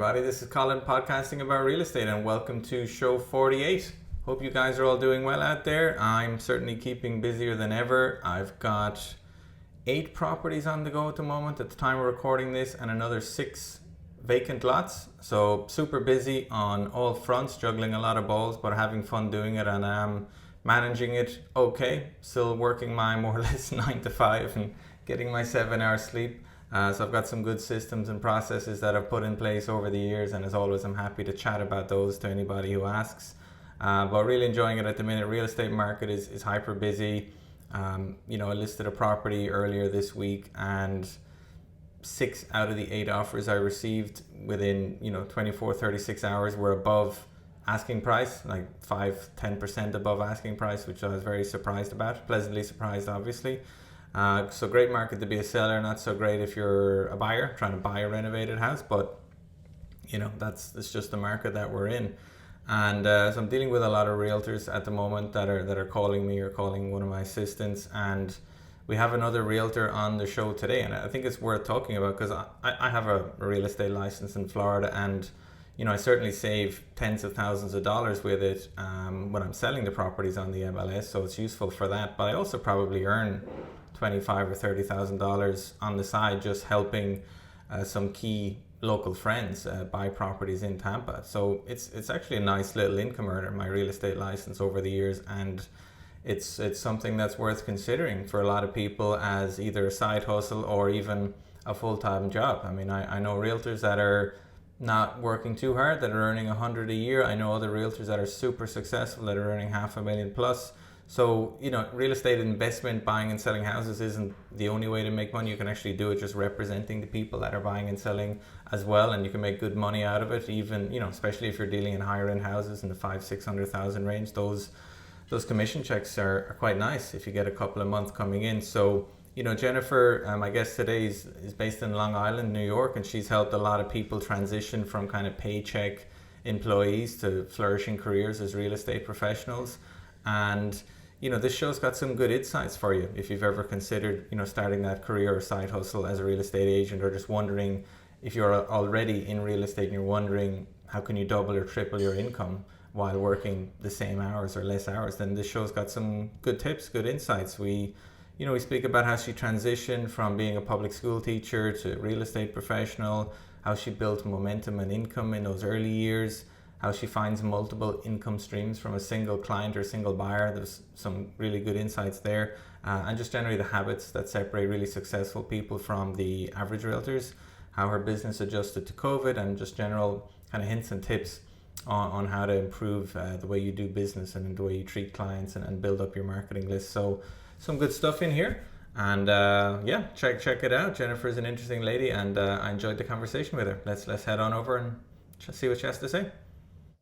everybody. This is Colin podcasting about real estate, and welcome to show 48. Hope you guys are all doing well out there. I'm certainly keeping busier than ever. I've got 8 properties on the go at the moment at the time of recording this, and another 6 vacant lots. So super busy on all fronts, juggling a lot of balls, but having fun doing it, and I'm managing it okay. Still working my more or less 9 to 5 and getting my 7 hours sleep. So I've got some good systems and processes that I've put in place over the years, and as always I'm happy to chat about those to anybody who asks. But really enjoying it at the minute. Real estate market is hyper busy. I listed a property earlier this week, and 6 out of the 8 offers I received within 24, 36 hours were above asking price, like 5-10% above asking price, which I was very surprised about, pleasantly surprised obviously. So great market to be a seller, not so great if you're a buyer trying to buy a renovated house, but that's just the market that we're in. And so I'm dealing with a lot of realtors at the moment that are calling me or calling one of my assistants, and we have another realtor on the show today, and I think it's worth talking about because I have a real estate license in Florida, and I certainly save tens of thousands of dollars with it when I'm selling the properties on the MLS, so it's useful for that. But I also probably earn $25,000 or $30,000 on the side just helping some key local friends buy properties in Tampa. So it's actually a nice little income earner, my real estate license, over the years, and it's something that's worth considering for a lot of people as either a side hustle or even a full-time job. I mean, I know realtors that are not working too hard that are earning 100 a year. I know other realtors that are super successful that are earning $500,000 plus. So, real estate investment, buying and selling houses, isn't the only way to make money. You can actually do it just representing the people that are buying and selling as well, and you can make good money out of it, even, especially if you're dealing in higher end houses in the 500,000-600,000 range. Those commission checks are quite nice if you get a couple of months coming in. So, Jennifer, my guest today is based in Long Island, New York, and she's helped a lot of people transition from kind of paycheck employees to flourishing careers as real estate professionals. And this show's got some good insights for you if you've ever considered starting that career or side hustle as a real estate agent, or just wondering if you're already in real estate and you're wondering how can you double or triple your income while working the same hours or less hours. Then this show's got some good tips, good insights. We speak about how she transitioned from being a public school teacher to real estate professional, how she built momentum and income in those early years, how she finds multiple income streams from a single client or single buyer. There's some really good insights there, and just generally the habits that separate really successful people from the average realtors, how her business adjusted to COVID, and just general kind of hints and tips on how to improve the way you do business and the way you treat clients and build up your marketing list. So some good stuff in here, and check it out. Jennifer's an interesting lady, and I enjoyed the conversation with her. Let's head on over and see what she has to say.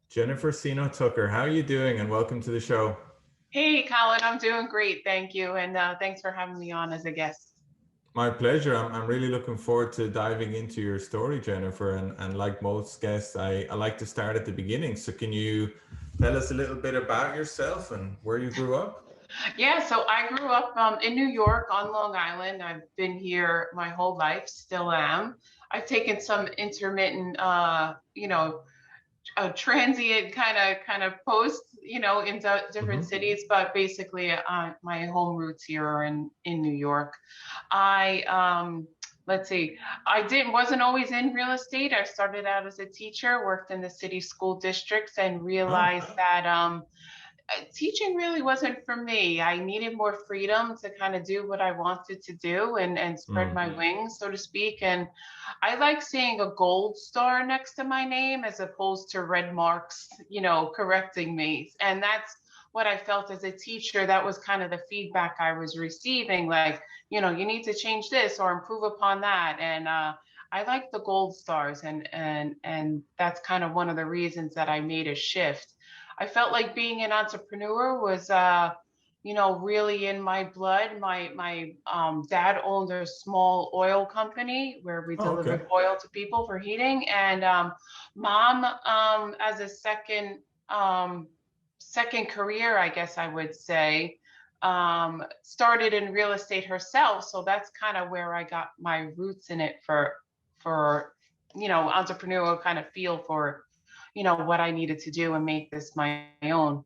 Jennifer Seeno Tucker, how are you doing? And welcome to the show. Hey, Colin, I'm doing great. Thank you. And thanks for having me on as a guest. My pleasure. I'm really looking forward to diving into your story, Jennifer. And like most guests, I like to start at the beginning. So can you tell us a little bit about yourself and where you grew up? Yeah, so I grew up in New York on Long Island. I've been here my whole life, still am. I've taken some intermittent, a transient kind of post, in different cities, but basically my home roots here are in New York. Let's see, wasn't always in real estate. I started out as a teacher, worked in the city school districts, and realized that teaching really wasn't for me. I needed more freedom to kind of do what I wanted to do and spread my wings, so to speak. And I like seeing a gold star next to my name as opposed to red marks, correcting me. And that's what I felt as a teacher. That was kind of the feedback I was receiving, like, you need to change this or improve upon that. And I like the gold stars, and that's kind of one of the reasons that I made a shift. I felt like being an entrepreneur was, really in my blood. My dad owned a small oil company where we delivered oil to people for heating, and mom, as a second career, I guess I would say, started in real estate herself. So that's kind of where I got my roots in it for entrepreneurial kind of feel for, what I needed to do and make this my own.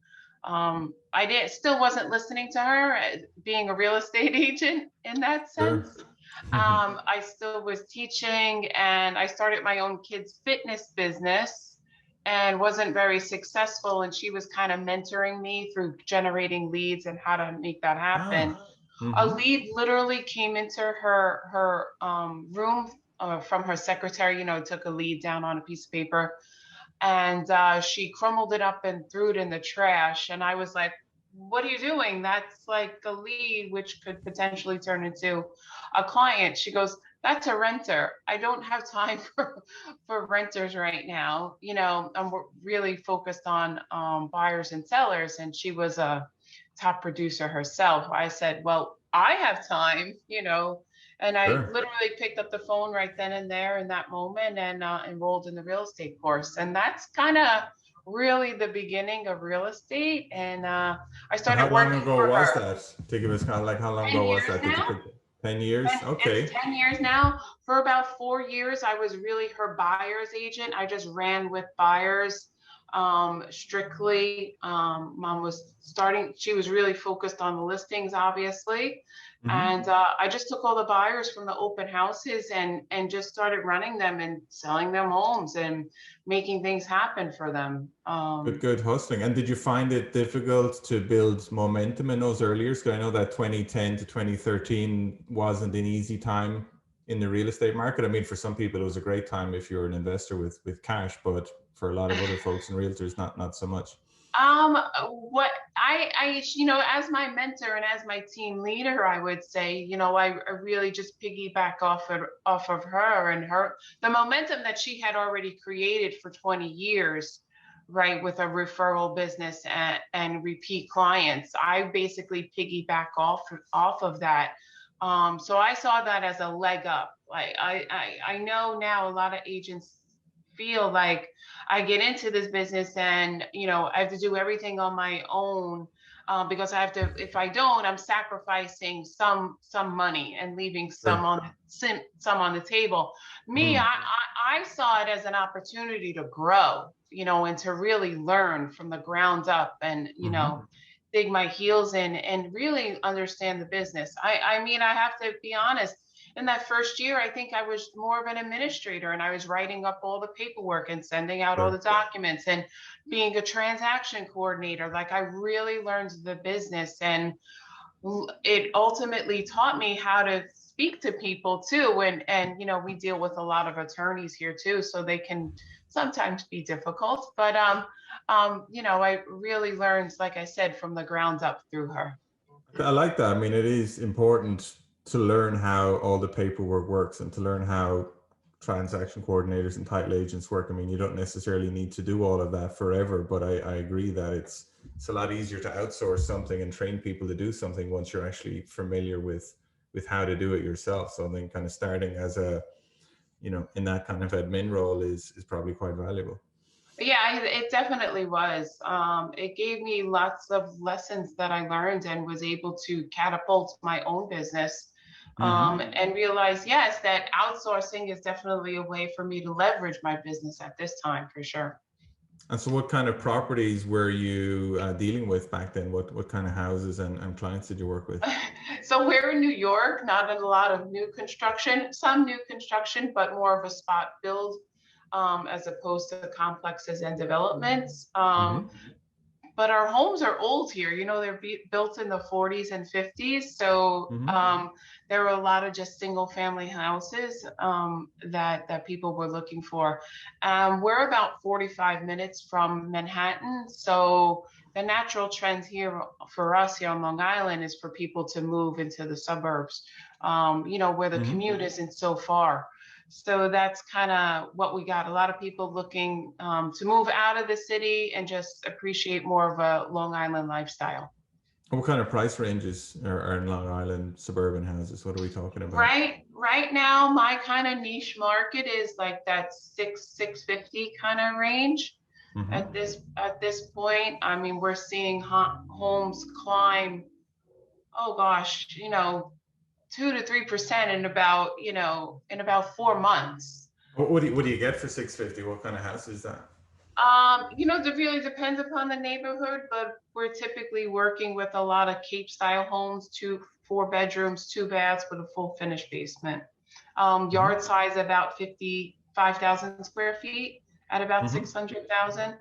Still wasn't listening to her being a real estate agent in that Sure. sense. I still was teaching, and I started my own kids fitness business and wasn't very successful. And she was kind of mentoring me through generating leads and how to make that happen. Ah. A Hmm. lead literally came into her room from her secretary. Took a lead down on a piece of paper, and she crumbled it up and threw it in the trash. And I was like, "What are you doing? That's like a lead, which could potentially turn into a client." She goes, "That's a renter. I don't have time for renters right now. I'm really focused on buyers and sellers." And she was a top producer herself. I said, "Well, I have time, and I Sure. literally picked up the phone right then and there in that moment, and enrolled in the real estate course. And that's kind of really the beginning of real estate. And I And how started long working ago for was her. that? To give us kind of like how long 10 ago was years that? Did you now. pick 10 years? It's Okay. 10 years now. For about 4 years, I was really her buyer's agent. I just ran with buyers strictly. Mom was starting, she was really focused on the listings, obviously. Hmm. And I just took all the buyers from the open houses and just started running them and selling them homes and making things happen for them. Good hustling. And did you find it difficult to build momentum in those early years? Because I know that 2010 to 2013 wasn't an easy time in the real estate market. I mean, for some people, it was a great time if you're an investor with cash, but for a lot of other folks and realtors, not so much. What as my mentor and as my team leader, I would say, I really just piggyback off of her and the momentum that she had already created for 20 years, right, with a referral business and repeat clients. I basically piggyback off of that. So I saw that as a leg up. Like I know now a lot of agents feel like I get into this business and I have to do everything on my own, because I have to. If I don't, I'm sacrificing some money and leaving some Sure. on the table. Me, Mm. I saw it as an opportunity to grow, and to really learn from the ground up, and Hmm. dig my heels in and really understand the business. I mean, I have to be honest. In that first year, I think I was more of an administrator, and I was writing up all the paperwork and sending out all the Sure. documents and being a transaction coordinator. Like, I really learned the business, and it ultimately taught me how to speak to people too. And we deal with a lot of attorneys here too, so they can sometimes be difficult. But I really learned, like I said, from the ground up through her. I like that. I mean, it is important to learn how all the paperwork works and to learn how transaction coordinators and title agents work. I mean, you don't necessarily need to do all of that forever, but I agree that it's a lot easier to outsource something and train people to do something once you're actually familiar with how to do it yourself. So then kind of starting as a, in that kind of admin role is probably quite valuable. Yeah, it definitely was. It gave me lots of lessons that I learned and was able to catapult my own business, Hmm. and realize, yes, that outsourcing is definitely a way for me to leverage my business at this time, for sure. And so what kind of properties were you dealing with back then? What kind of houses and clients did you work with? So we're in New York, not a lot of new construction, some new construction, but more of a spot build, as opposed to complexes and developments. Hmm. But our homes are old here. They're built in the 40s and 50s. So Hmm. there were a lot of just single family houses, that people were looking for. We're about 45 minutes from Manhattan. So the natural trend here for us here on Long Island is for people to move into the suburbs, where the Hmm. commute isn't so far. So that's kind of what we got. A lot of people looking to move out of the city and just appreciate more of a Long Island lifestyle. What kind of price ranges are in Long Island suburban houses? What are we talking about? Right now, my kind of niche market is like that 650 kind of range. Hmm. At this point, I mean, we're seeing homes climb. Oh gosh, 2 to 3% in about 4 months. What do you get for 650? What kind of house is that? It really depends upon the neighborhood, but we're typically working with a lot of Cape style homes, 4 bedrooms, 2 baths with a full finished basement. Yard Mm-hmm. size about 55,000 square feet at about Mm-hmm. 600,000.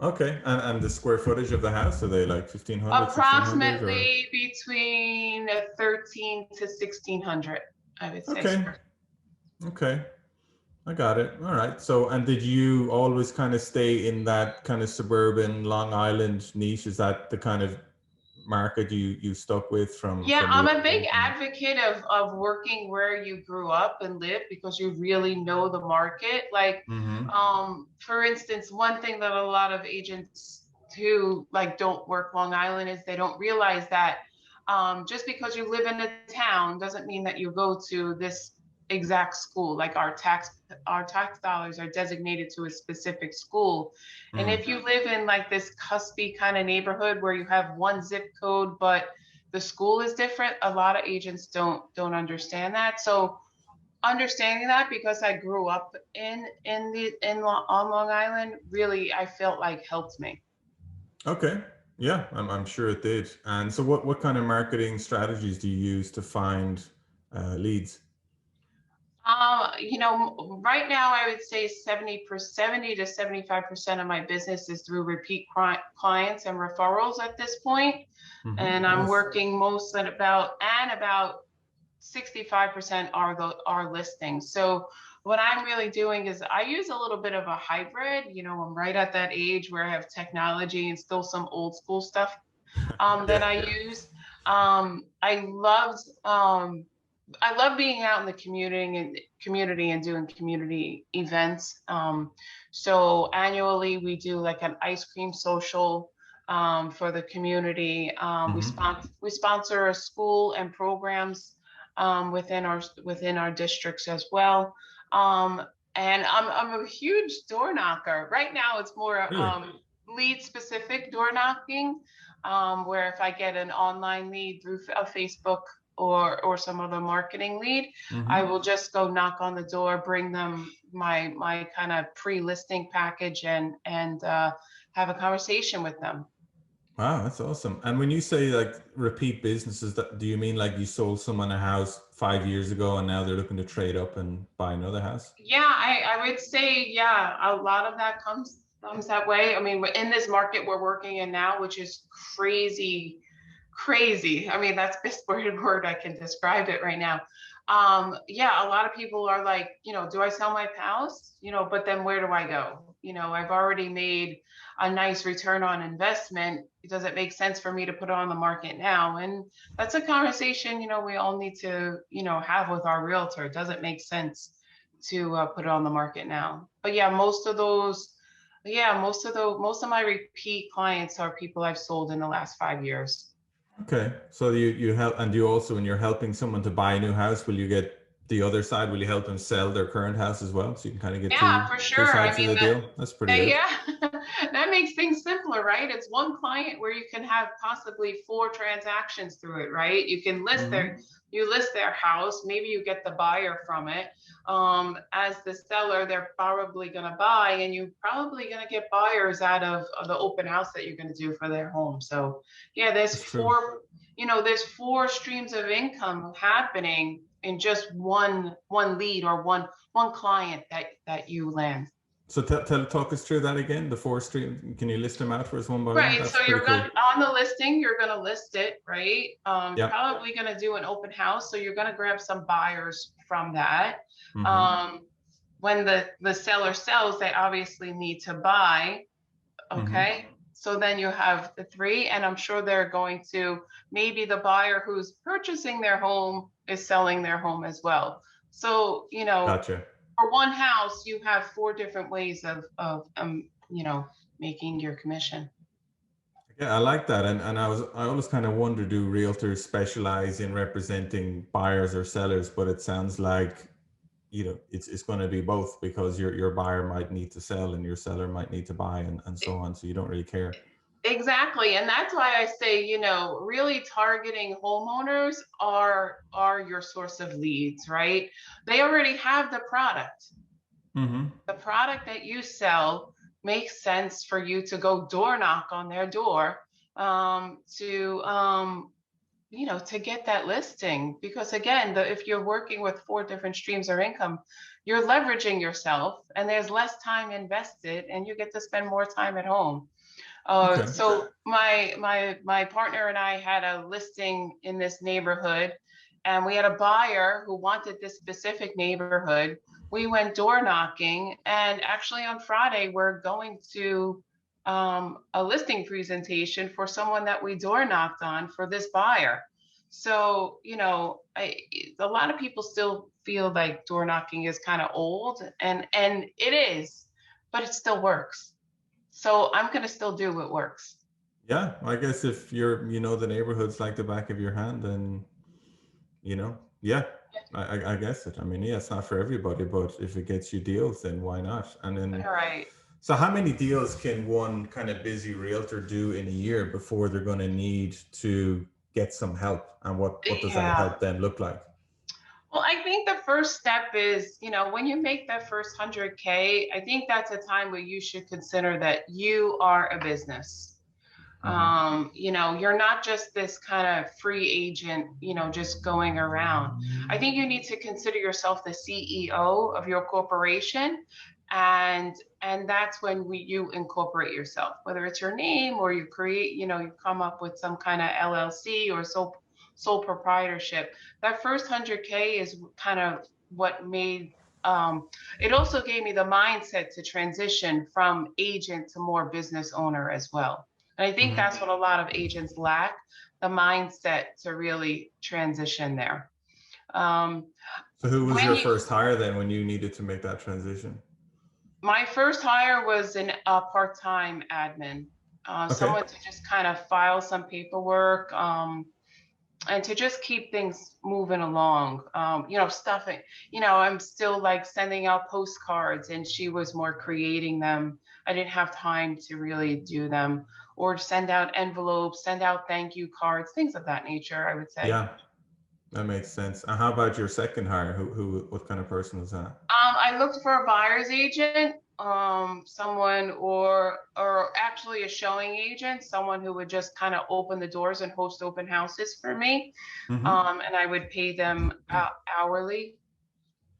Okay. And the square footage of the house, are they like 1500, 1600 or? Approximately between 13 to 1600, I would say. Okay. Okay. I got it. All right. So, and did you always kind of stay in that kind of suburban Long Island niche? Is that the kind of market you stuck with Yeah, from the I'm a big opening? advocate of working where you grew up and live because you really know the market. Like, Mm-hmm. for instance, one thing that a lot of agents who like don't work Long Island is they don't realize that just because you live in a town doesn't mean that you go to this exact school. Like our tax dollars are designated to a specific school. And Mm. if you live in like this cuspy kind of neighborhood where you have one zip code, but the school is different, a lot of agents don't understand that. So understanding that, because I grew up on Long Island, really I felt like helped me. Okay. Yeah, I'm sure it did. And so what kind of marketing strategies do you use to find leads? Right now I would say 70 to 75% of my business is through repeat clients and referrals at this point. Mm-hmm. And I'm Nice. working most at about 65% are listings. So what I'm really doing is I use a little bit of a hybrid. I'm right at that age where I have technology and still some old school stuff that Yeah. I use. I love being out in the community and doing community events. So annually we do like an ice cream social for the community. Mm-hmm. We sponsor a school and programs within our districts as well. Um, and I'm a huge door knocker. Right now it's more Really? lead specific door knocking, where if I get an online lead through a Facebook or some other marketing lead, I Mm-hmm. will just go knock on the door, bring them my kind of pre-listing package and have a conversation with them. Wow, that's awesome. And when you say like repeat businesses, that do you mean like you sold someone a house 5 years ago and now they're looking to trade up and buy another house? Yeah, I would say, yeah, a lot of that comes that way. I mean, in this market we're working in now, which is crazy, crazy. I mean, that's the best word I can describe it right now. Yeah, a lot of people are like, do I sell my house? But then where do I go? I've already made a nice return on investment. Does it make sense for me to put it on the market now? And that's a conversation, we all need to, have with our realtor. Does it make sense to put it on the market now? But yeah, most of my repeat clients are people I've sold in the last 5 years. Okay. So you help, and you also, when you're helping someone to buy a new house, will you get the other side? Will you help them sell their current house as well? So you can kind of get Yeah, two for two sure. I sides of mean, the deal. That's pretty good. yeah, that makes things simpler, right? It's one client where you can have possibly 4 transactions through it, right? Mm-hmm. You list their house, maybe you get the buyer from it. As the seller, they're probably going to buy, and you're probably going to get buyers out of the open house that you're going to do for their home. So, yeah, That's true. there's 4 streams of income happening in just one lead or one client that you land. So talk us through that again. The four stream. Can you list them out for us one by one? Right. That's So pretty you're cool. going on the listing, you're going to list it, right? Yeah. Probably going to do an open house. So you're going to grab some buyers from that. Mm-hmm. Um, when the seller sells, they obviously need to buy. Mm-hmm. Okay. So then you have the 3, and I'm sure they're going to, maybe the buyer who's purchasing their home is selling their home as well. So, Gotcha. for one house, you have 4 different ways of making your commission. Yeah, I like that. And I always kind of wonder, do realtors specialize in representing buyers or sellers? But it sounds like, it's going to be both, because your buyer might need to sell and your seller might need to buy, and so on. So you don't really care. Exactly. And that's why I say, really targeting homeowners are your source of leads, right? They already have the product. Mm-hmm. The product that you sell makes sense for you to go door knock on their door, to to get that listing. Because again, if you're working with four different streams of income, you're leveraging yourself and there's less time invested and you get to spend more time at home. Okay. So my partner and I had a listing in this neighborhood, and we had a buyer who wanted this specific neighborhood. We went door knocking, and actually on Friday we're going to a listing presentation for someone that we door knocked on for this buyer. So a lot of people still feel like door knocking is kind of old, and it is, but it still works. So I'm going to still do what works. Yeah, I guess if you know the neighborhood's like the back of your hand, then yeah, I guess it. I mean, yeah, it's not for everybody, but if it gets you deals, then why not? And then, All right. so how many deals can one kind of busy realtor do in a year before they're going to need to get some help? And what does that Yeah. help then look like? Well, I think the first step is, when you make that first 100K, I think that's a time where you should consider that you are a business. Mm-hmm. You're not just this kind of free agent, just going around. I think you need to consider yourself the CEO of your corporation, and that's when you incorporate yourself, whether it's your name or you create, you come up with some kind of LLC or sole proprietorship. That first 100K is kind of what made it also gave me the mindset to transition from agent to more business owner as well. And I think Mm-hmm. that's what a lot of agents lack, the mindset to really transition there. Um, So who was when your you, first hire then when you needed to make that transition? my first hire was a part-time admin, Okay. someone to just kind of file some paperwork, and to just keep things moving along. Stuffing, I'm still like sending out postcards, and she was more creating them. I didn't have time to really do them, or send out envelopes, send out thank you cards, things of that nature, I would say. Yeah, that makes sense. And how about your second hire? What kind of person was that? I looked for a buyer's agent, someone or actually a showing agent, someone who would just kind of open the doors and host open houses for me. Mm-hmm. And I would pay them hourly.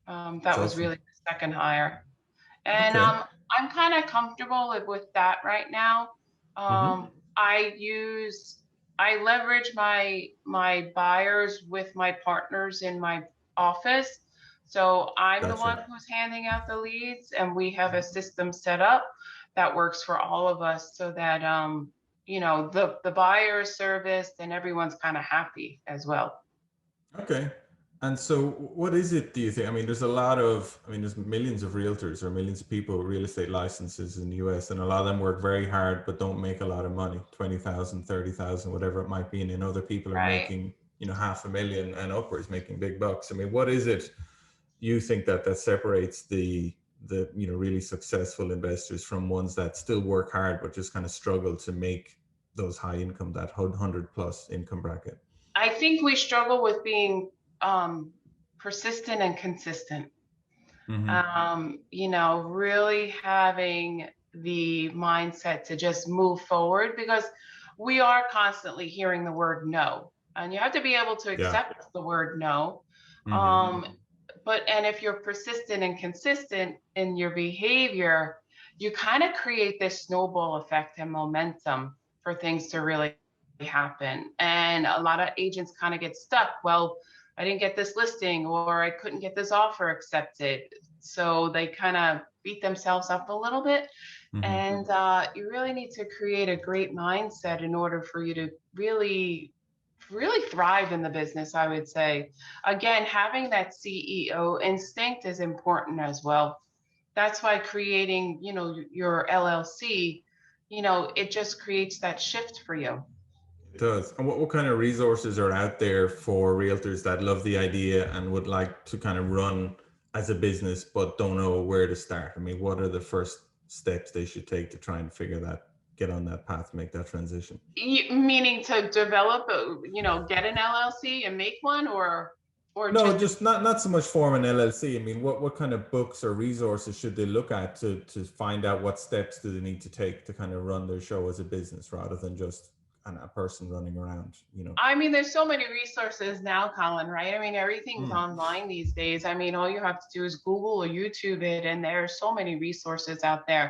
That's That was awesome. really the second hire. And Okay. I'm kind of comfortable with that right now. Mm-hmm. I use I leverage my buyers with my partners in my office. So I'm the one Gotcha. who's handing out the leads, and we have a system set up that works for all of us, so that the buyer is serviced and everyone's kind of happy as well. Okay. And so what is it, do you think? I mean, there's millions of realtors or millions of people with real estate licenses in the US, and a lot of them work very hard but don't make a lot of money, 20,000, 30,000, whatever it might be. And then other people are Right. making, 500,000 and upwards, making big bucks. I mean, what is it you think that separates the really successful investors from ones that still work hard but just kind of struggle to make those high income, that 100 plus income bracket? I think we struggle with being um, persistent and consistent. Mm-hmm. Really having the mindset to just move forward, because we are constantly hearing the word no, and you have to be able to Yeah. accept the word no. Mm-hmm. Um, and if you're persistent and consistent in your behavior, you kind of create this snowball effect and momentum for things to really happen. And a lot of agents kind of get stuck. Well, I didn't get this listing, or I couldn't get this offer accepted. So they kind of beat themselves up a little bit. Mm-hmm. And you really need to create a great mindset in order for you to really thrive in the business, I would say. Again, having that CEO instinct is important as well. That's why creating, your LLC, it just creates that shift for you. It does. And what kind of resources are out there for realtors that love the idea and would like to kind of run as a business but don't know where to start? I mean, what are the first steps they should take to try and get on that path, make that transition? Meaning to develop get an LLC and make one, or No, just just not so much form an LLC. I mean, what kind of books or resources should they look at to find out what steps do they need to take to kind of run their show as a business rather than just a person running around, you know? I mean, there's so many resources now, Colin, right? I mean, everything's Mm, online these days. I mean, all you have to do is Google or YouTube it, and there are so many resources out there.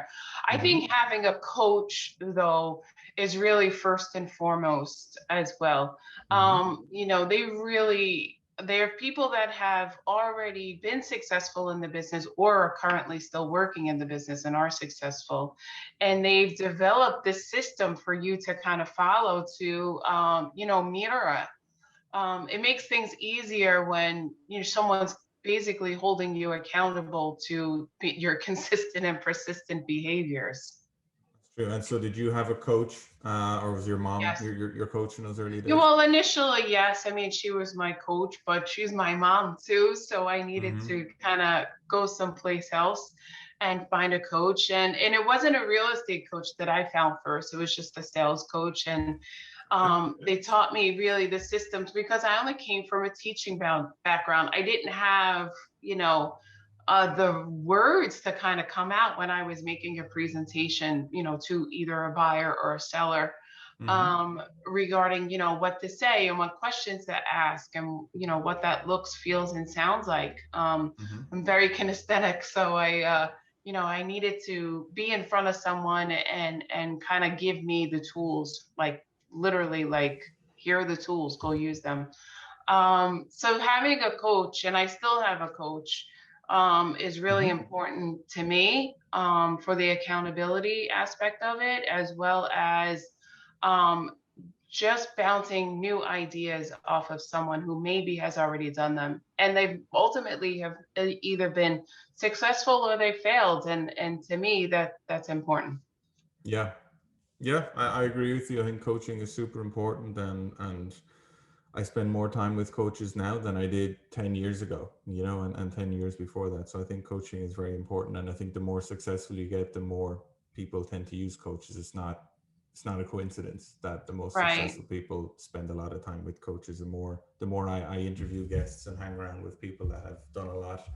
I hmm think having a coach, though, is really first and foremost as well. hmm There are people that have already been successful in the business or are currently still working in the business and are successful, and they've developed this system for you to kind of follow to mirror it. It makes things easier when someone's basically holding you accountable to your consistent and persistent behaviors. That's true. And so, did you have a coach, or was your mom Yes. your coach in those early Yeah, days? well, initially, yes. I mean, she was my coach, but she's my mom too. So I needed hmm to kind of go someplace else and find a coach. And it wasn't a real estate coach that I found first. It was just a sales coach. And they taught me really the systems, because I only came from a teaching background. I didn't have, you know, the words to kind of come out when I was making a presentation, to either a buyer or a seller, hmm regarding what to say and what questions to ask, and what that looks, feels, and sounds like. hmm I'm very kinesthetic, so I needed to be in front of someone and kind of give me the tools, like literally, like, here are the tools, go use them. So having a coach, and I still have a coach, is really hmm important to me, for the accountability aspect of it, as well as um, just bouncing new ideas off of someone who maybe has already done them, and they've ultimately have either been successful or they failed, and to me that's important. Yeah. Yeah, I agree with you. I think coaching is super important, and I spend more time with coaches now than I did 10 years ago, and 10 years before that. So I think coaching is very important. And I think the more successful you get, the more people tend to use coaches. It's not a coincidence that the most Right, successful people spend a lot of time with coaches. The more I interview guests and hang around with people that have done a lot,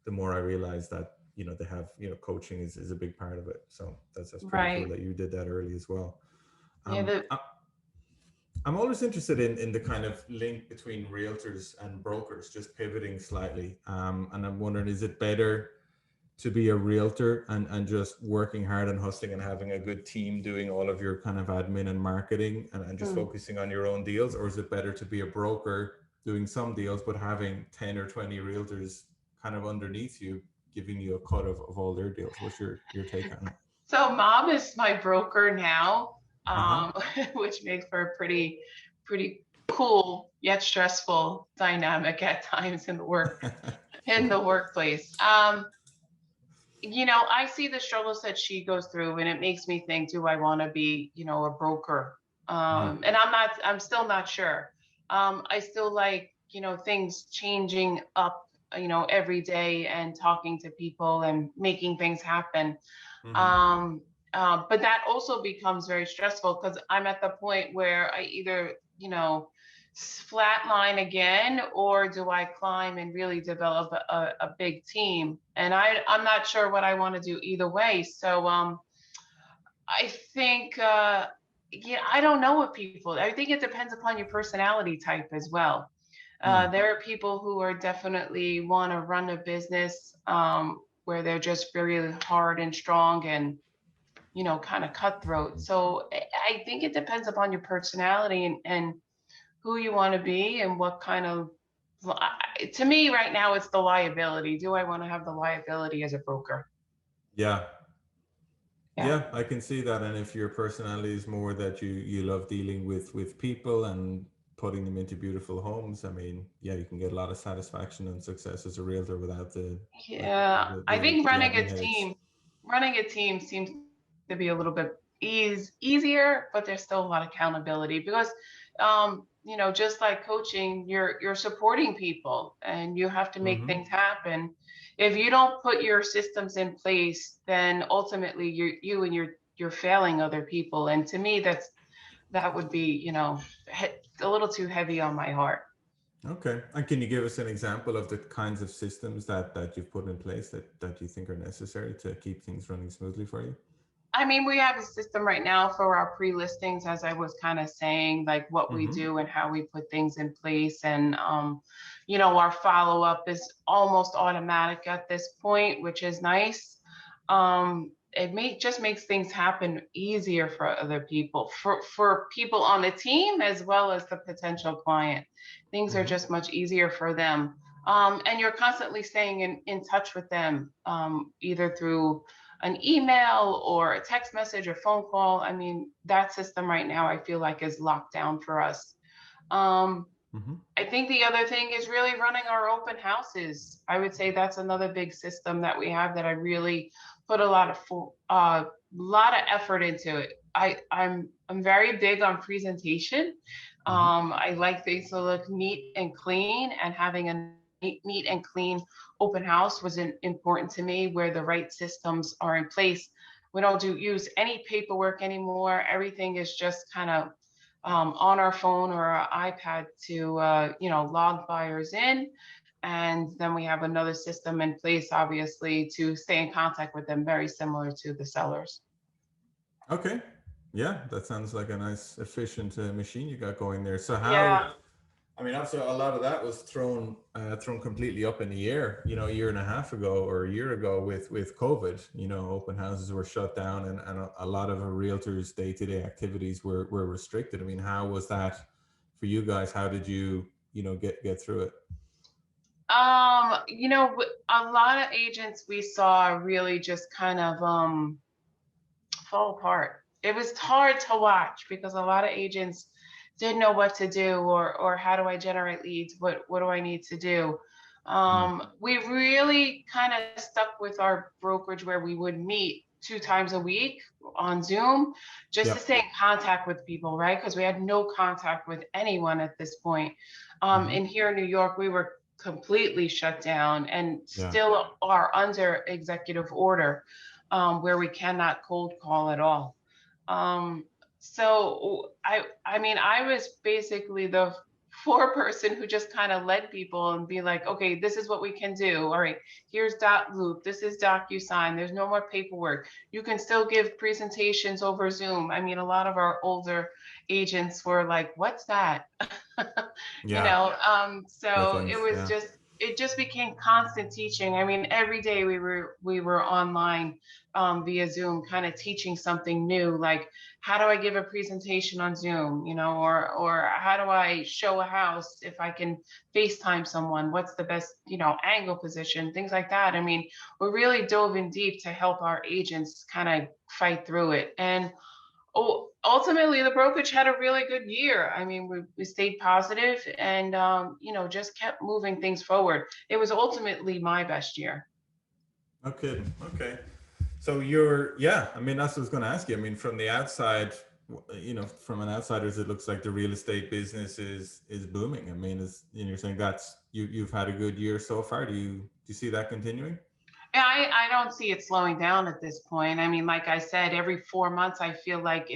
the more I realize that, they have, coaching is a big part of it. So that's pretty cool right. that you did that early as well. Yeah, Um, I'm always interested in the kind of link between realtors and brokers, just pivoting slightly. And I'm wondering, is it better to be a realtor and just working hard and hustling and having a good team doing all of your kind of admin and marketing and just mm. focusing on your own deals? Or is it better to be a broker doing some deals, but having 10 or 20 realtors kind of underneath you, giving you a cut of all their deals? What's your take on it? So mom is my broker now, Uh-huh. which makes for a pretty cool yet stressful dynamic at times in Sure. the workplace. I see the struggles that she goes through, and it makes me think, do I want to be, a broker? Mhm. And I'm still not sure. I still like, things changing up, every day, and talking to people and making things happen. Mhm. Um, but that also becomes very stressful, because I'm at the point where I either, flatline again, or do I climb and really develop a big team? And I'm not sure what I want to do either way. So I think, I don't know what people, I think it depends upon your personality type as well. Mm. There are people who are definitely want to run a business, where they're just very hard and strong and kind of cutthroat. So I think it depends upon your personality, and who you want to be, and what kind of, to me right now, it's the liability. Do I want to have the liability as a broker? Yeah. Yeah. Yeah, I can see that. And if your personality is more that you love dealing with people and putting them into beautiful homes, I mean, yeah, you can get a lot of satisfaction and success as a realtor without the like Yeah. I think the admin headaches. running a team seems to be a little bit easier, but there's still a lot of accountability, because just like coaching, you're supporting people, and you have to make Mm-hmm. things happen. If you don't put your systems in place, then ultimately you and your you're failing other people. And to me, that would be, you know, a little too heavy on my heart. Okay. And can you give us an example of the kinds of systems that you've put in place that you think are necessary to keep things running smoothly for you? I mean, we have a system right now for our pre-listings, as I was kind of saying, like what we Mm-hmm. do and how we put things in place. And, you know, our follow-up is almost automatic at this point, which is nice. Just makes things happen easier for other people, for people on the team, as well as the potential client. Things are Mm-hmm. just much easier for them. And you're constantly staying in touch with them, either through an email or a text message or phone call. I mean, that system right now, I feel like is locked down for us. Um, Mm-hmm. I think the other thing is really running our open houses. I would say that's another big system that we have that I really put a lot of effort into it. I'm very big on presentation. Mm-hmm. I like things to look neat and clean, and having a neat and clean open house was important to me, where the right systems are in place. We don't use any paperwork anymore. Everything is just kind of on our phone or our iPad to you know, log buyers in. And then we have another system in place, obviously, to stay in contact with them, very similar to the sellers. Okay. Yeah, that sounds like a nice, efficient machine you got going there. So how? Yeah. I mean, obviously, a lot of that was thrown completely up in the air. You know, a year and a half ago or a year ago with COVID. You know, open houses were shut down, and a lot of a realtors' day-to-day activities were restricted. I mean, how was that for you guys? How did you know get through it? You know, a lot of agents we saw really just kind of fall apart. It was hard to watch because a lot of agents didn't know what to do, or how do I generate leads? What do I need to do? Mm. We really kind of stuck with our brokerage, where we would meet 2 times a week on Zoom, just to Yep. stay in contact with people, right? Because we had no contact with anyone at this point. Mm-hmm. And here in New York, we were completely shut down and Yeah. still are under executive order, where we cannot cold call at all. Um, I mean, I was basically the foreperson who just kind of led people and be like, okay, this is what we can do. All right, here's Loop. This is DocuSign. There's no more paperwork. You can still give presentations over Zoom. I mean, a lot of our older agents were like, what's that? You Yeah. know, Poor so things. Yeah. it just became constant teaching. I mean, every day we were online, via Zoom, kind of teaching something new, like how do I give a presentation on Zoom, you know, or how do I show a house if I can FaceTime someone? What's the best, you know, angle position, things like that. I mean, we really dove in deep to help our agents kind of fight through it. And ultimately, the brokerage had a really good year. I mean, we stayed positive and, you know, just kept moving things forward. It was ultimately my best year. Okay. Okay. So you're, yeah, I mean, that's what I was going to ask you. I mean, from the outside, you know, from an outsider's, it looks like the real estate business is booming. I mean, is, you know, you're saying that's, you've had a good year so far. Do you see that continuing? Yeah, I don't see it slowing down at this point. I mean, like I said, every 4 months, I feel like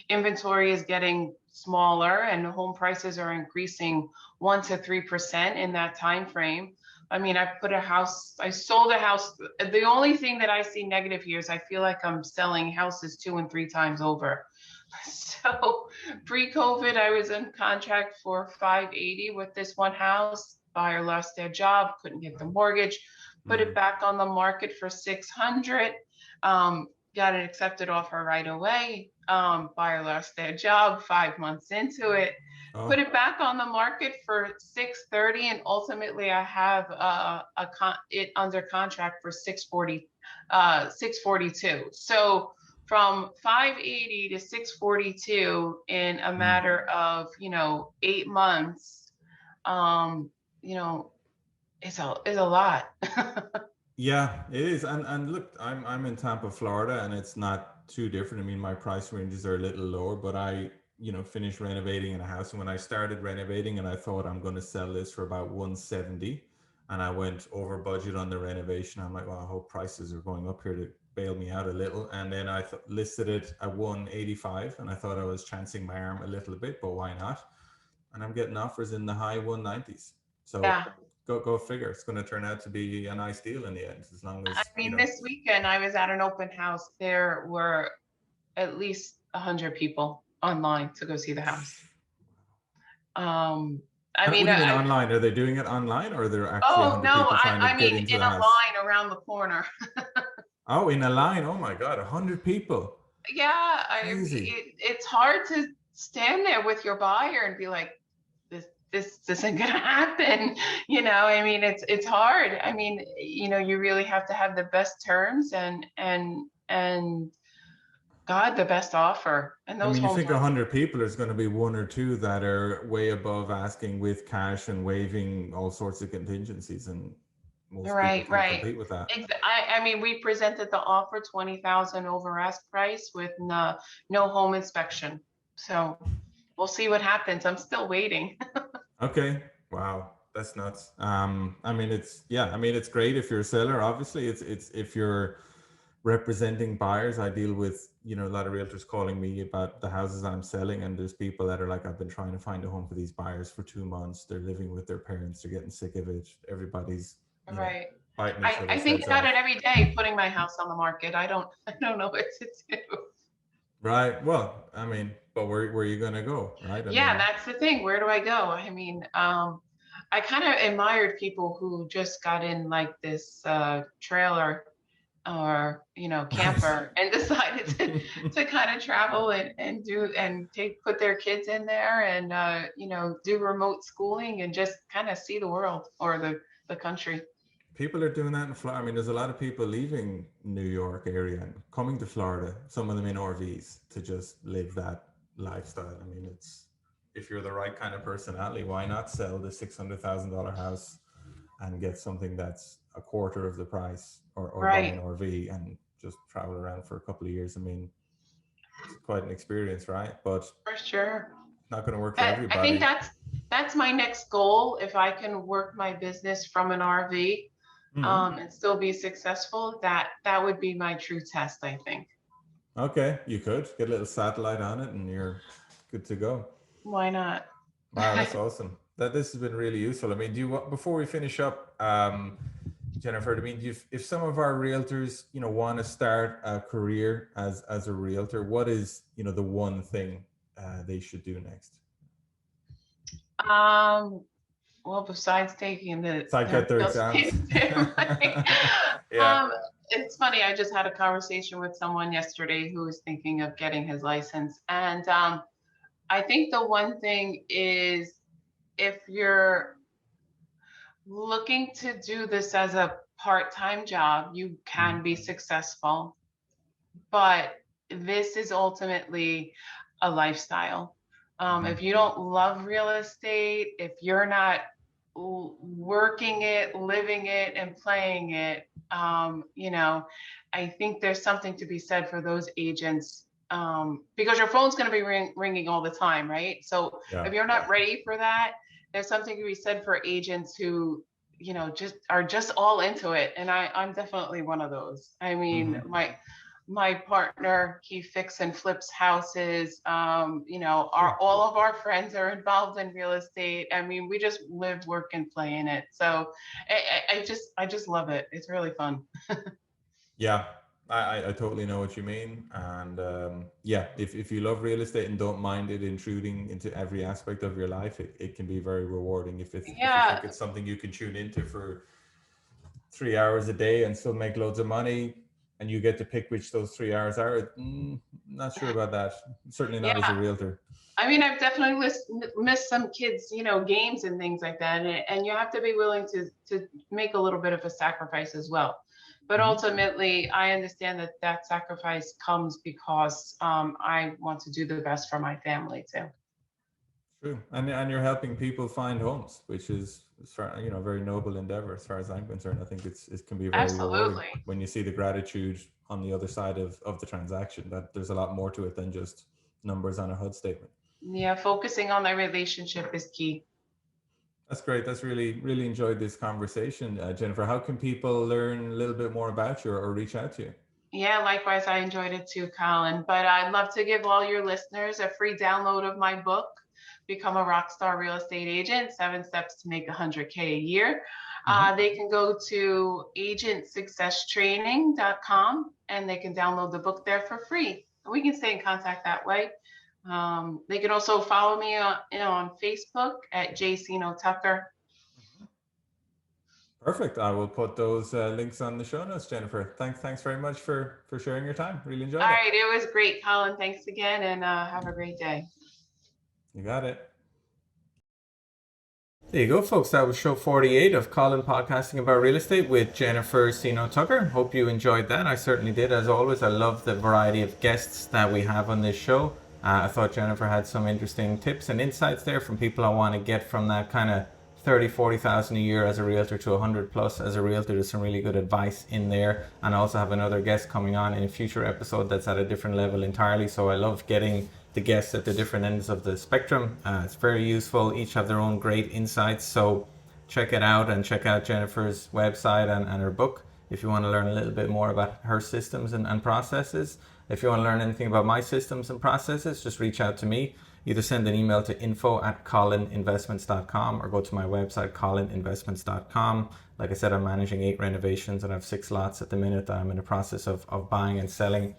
inventory is getting smaller and home prices are increasing 1 to 3% in that time frame. I mean, I sold a house. The only thing that I see negative here is I feel like I'm selling houses 2 and 3 times over. So pre-COVID, I was in contract for 580 with this one house. Buyer lost their job, couldn't get the mortgage, put it Mm. back on the market for 600. Got an accepted offer right away. Buyer lost their job 5 months into it. Put Oh, it back on the market for 630, and ultimately I have it under contract for 642. So from 580 to 642 in a mm. matter of, you know, 8 months. Um, you know, it's a lot. Yeah, it is. And look, I'm in Tampa, Florida, and it's not too different. I mean, my price ranges are a little lower, but I, you know, finished renovating in a house, and when I started renovating, and I thought I'm going to sell this for about 170, and I went over budget on the renovation. I'm like, well, I hope prices are going up here bailed me out a little. And then I listed it at 185, and I thought I was chancing my arm a little bit, but why not? And I'm getting offers in the high 190s. So Yeah. go figure. It's going to turn out to be a nice deal in the end, as long I as, you mean, know. this weekend I was at an open house. There were at least 100 people online to go see the house. I What mean, do you mean online? Are they doing it online, or are there actually oh 100 no, people trying to I get mean into in the a house? line around the corner. Oh, in a line. Oh my God, 100 people. Yeah, Crazy. it's hard to stand there with your buyer and be like, this isn't gonna happen. I mean, it's hard. I mean, you really have to have the best terms and God, the best offer. And I those mean, you homes think are 100 people, there's going to be one or two that are way above asking with cash and waiving all sorts of contingencies, and most people right, can't right. compete with that. I mean, we presented the offer 20,000 over ask price with no home inspection. So we'll see what happens. I'm still waiting. Okay. Wow. That's nuts. I mean, it's great if you're a seller. Obviously, it's if you're representing buyers. I deal with, a lot of realtors calling me about the houses I'm selling, and there's people that are like, I've been trying to find a home for these buyers for 2 months. They're living with their parents. They're getting sick of it. Everybody's, Right. biting each I other's think heads about off. it every day, putting my house on the market. I don't know what to do. Right. Well, I mean, but where are you gonna go, right? I Yeah, mean, that's the thing. Where do I go? I mean, I kind of admired people who just got in like this trailer or right. camper and decided to kind of travel and put their kids in there and do remote schooling and just kind of see the world or the country. People are doing that in Florida. I mean, there's a lot of people leaving New York area and coming to Florida, some of them in RVs, to just live that lifestyle. I mean, it's, if you're the right kind of personality, why not sell the $600,000 house and get something that's a quarter of the price, or buy an Right, RV and just travel around for a couple of years? I mean, it's quite an experience, right? But for sure. not going to work for I think everybody. that's my next goal. If I can work my business from an RV, Mhm. and still be successful, that would be my true test, I think. Okay, you could get a little satellite on it and you're good to go. Why not? Wow, that's awesome. This has been really useful. I mean, do you want, before we finish up, Jennifer, I mean, if some of our realtors, want to start a career as a realtor, what is, the one thing they should do next? Well, besides taking Side their cut their real exams. estate right? Yeah. It's funny. I just had a conversation with someone yesterday who was thinking of getting his license, and I think the one thing is if you're looking to do this as a part-time job, you can be successful, but this is ultimately a lifestyle. If you don't love real estate, if you're not working it, living it, and playing it, I think there's something to be said for those agents, because your phone's going to be ringing all the time, right? So Yeah. if you're not ready for that, there's something to be said for agents who just are just all into it, and I'm definitely one of those. I mean, Mhm. my partner, he fixes and flips houses. All of our friends are involved in real estate. I mean, we just live, work, and play in it. So I just love it. It's really fun. Yeah, I totally know what you mean. And yeah, if you love real estate and don't mind it intruding into every aspect of your life, it can be very rewarding. If you think Yeah, it's something you can tune into for 3 hours a day and still make loads of money, and you get to pick which those 3 hours are, not sure about that. Certainly not as a yeah. realtor. I mean, I've definitely missed some kids, games and things like that, and you have to be willing to make a little bit of a sacrifice as well. But Mhm. ultimately, I understand that sacrifice comes because I want to do the best for my family too. True, and you're helping people find homes, which is, as far, a very noble endeavor, as far as I'm concerned. I think it can be very rewarding Absolutely. when you see the gratitude on the other side of the transaction. That there's a lot more to it than just numbers on a HUD statement. Yeah, focusing on the relationship is key. That's great. That's really enjoyed this conversation, Jennifer. How can people learn a little bit more about you, or reach out to you? Yeah, likewise, I enjoyed it too, Colin. But I'd love to give all your listeners a free download of my book, Become a Rockstar Real Estate Agent, 7 Steps to Make 100K a Year. They can go to agentsuccesstraining.com and they can download the book there for free. We can stay in contact that way. They can also follow me on Facebook at jseenotucker. Tucker. Perfect. I will put those links on the show notes, Jennifer. Thanks very much for sharing your time. Really enjoyed All it. right, it was great, Colin. Thanks again, and have a great day. You got it. There you go, folks. That was show 48 of Colin podcasting about real estate with Jennifer Seeno Tucker. Hope you enjoyed that. I certainly did. As always, I love the variety of guests that we have on this show. I thought Jennifer had some interesting tips and insights there from people I want to get from that kind of 30,000-40,000 a year as a realtor to 100 plus as a realtor. There's some really good advice in there, and I also have another guest coming on in a future episode that's at a different level entirely. So I love getting the guests at the different ends of the spectrum. It's very useful. Each have their own great insights. So check it out, and check out Jennifer's website and her book if you want to learn a little bit more about her systems and processes. If you want to learn anything about my systems and processes, just reach out to me. Either send an email to info@colininvestments.com or go to my website, colininvestments.com. Like I said, I'm managing 8 renovations and I have 6 lots at the minute that I'm in the process of buying and selling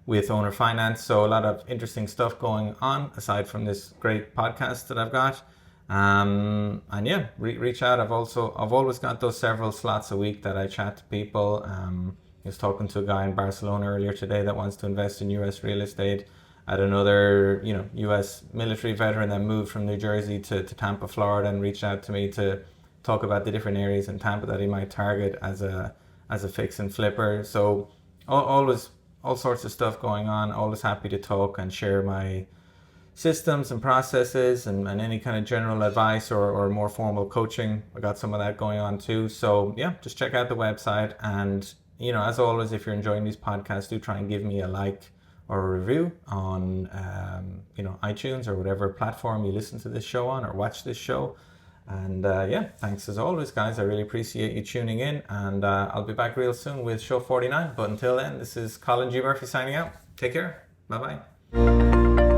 with owner finance. So a lot of interesting stuff going on aside from this great podcast that I've got. And yeah, reach out. I've always got those several slots a week that I chat to people. I was talking to a guy in Barcelona earlier today that wants to invest in US real estate. I had another, US military veteran that moved from New Jersey to Tampa, Florida, and reached out to me to talk about the different areas in Tampa that he might target as a fix and flipper. So always all sorts of stuff going on. Always happy to talk and share my systems and processes and any kind of general advice or more formal coaching. I got some of that going on too. So yeah, just check out the website. And, as always, if you're enjoying these podcasts, do try and give me a like or a review on iTunes or whatever platform you listen to this show on or watch this show. And yeah, thanks as always, guys. I really appreciate you tuning in, and I'll be back real soon with show 49. But until then, this is Colin G. Murphy signing out. Take care. Bye-bye.